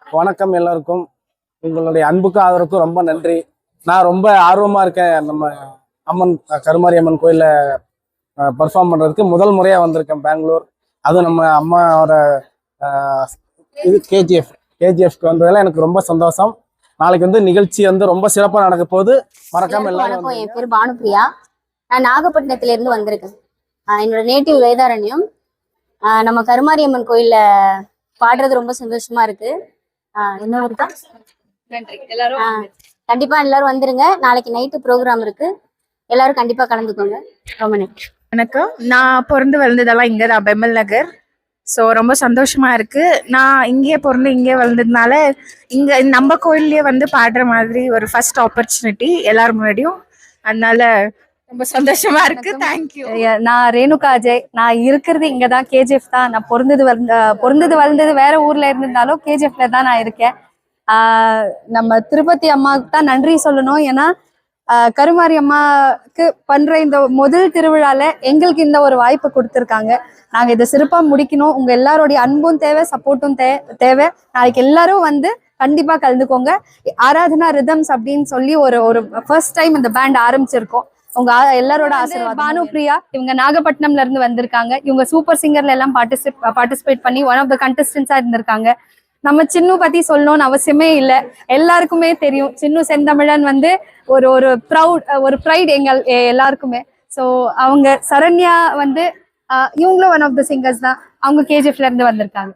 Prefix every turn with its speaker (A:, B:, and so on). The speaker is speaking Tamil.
A: வணக்கம் எல்லாருக்கும். உங்களுடைய அன்புக்கும் ஆதரவுக்கும் ரொம்ப நன்றி. நான் ரொம்ப ஆர்வமா இருக்கேன். நம்ம அம்மன் கருமாரி அம்மன் கோயில்ல பர்ஃபார்ம் பண்றதுக்கு முதல் முறையா வந்திருக்கேன் பெங்களூர். அதுவும் நம்ம அம்மாவோட இது கேஜிஎஃப்க்கு வந்ததுல எனக்கு ரொம்ப சந்தோஷம். நாளைக்கு வந்து நிகழ்ச்சி வந்து ரொம்ப சிறப்பா நடக்க போகுது. மறக்காம எல்லாரும்.
B: என் பேர் பானுப்பிரியா. நான் நாகப்பட்டினத்துல இருந்து வந்திருக்கேன். என்னோட நேட்டிவ் வேதாரண்யம். நம்ம கருமாரி அம்மன் கோயில்ல பாடுறது ரொம்ப சந்தோஷமா இருக்கு. கண்டிப்பா எல்லாரும் வந்துருங்க. நாளைக்கு நைட்டு ப்ரோக்ராம் இருக்கு. எல்லாரும் கண்டிப்பா கலந்துக்கோங்க. ரொம்ப நன்றி.
C: வணக்கம். நான் பிறந்து வளர்ந்ததெல்லாம் இங்கே தான், பெமல் நகர். ஸோ ரொம்ப சந்தோஷமா இருக்கு. நான் இங்கேயே பிறந்து இங்கே வளர்ந்ததுனால இங்கே நம்ம கோயில்லையே வந்து பாடுற மாதிரி ஒரு ஃபர்ஸ்ட் ஆப்பர்ச்சுனிட்டி எல்லாரும் முன்னாடியும். அதனால ரொம்ப சந்தோஷமா இருக்கு. தேங்க்யூ.
D: நான் ரேணுகா அஜய். நான் இருக்கிறது இங்கே தான், கேஜிஎஃப் தான். நான் பிறந்தது வளர்ந்தது வேற ஊர்ல இருந்திருந்தாலும் கேஜிஎஃப்ல தான் நான் இருக்கேன். நம்ம திருப்பதி அம்மாவுக்கு தான் நன்றி சொல்லணும். ஏன்னா கருமாரி அம்மாவுக்கு பண்ற இந்த முதல் திருவிழால எங்களுக்கு இந்த ஒரு வாய்ப்பு கொடுத்துருக்காங்க. நாங்க இதை சிறப்பா முடிக்கணும். உங்க எல்லாருடைய அன்பும் தேவை, சப்போர்ட்டும் தேவை. நாளைக்கு எல்லாரும் வந்து கண்டிப்பா கலந்துக்கோங்க. ஆராதனா ரிதம்ஸ் அப்படின்னு சொல்லி ஒரு ஃபர்ஸ்ட் டைம் இந்த பேண்ட் ஆரம்பிச்சிருக்கோம். உங்க எல்லாரோட ஆசீர்வாதம். பானுப்பிரியா இவங்க நாகப்பட்டினம்ல இருந்து வந்திருக்காங்க. இவங்க சூப்பர் சிங்கர்ல எல்லாம் பார்ட்டிசிபேட் பண்ணி ஒன் ஆஃப் த கண்டஸ்டன்ஸா இருந்திருக்காங்க. நம்ம சின்னு பத்தி சொல்லணும்னு அவசியமே இல்லை, எல்லாருக்குமே தெரியும். சின்னு செந்தமிழன் வந்து ஒரு ப்ரைட் எங்கள் எல்லாருக்குமே. ஸோ அவங்க சரண்யா வந்து இவங்களும் ஒன் ஆஃப் த சிங்கர்ஸ் தான். அவங்க கேஜிஎஃப்ல இருந்து வந்திருக்காங்க.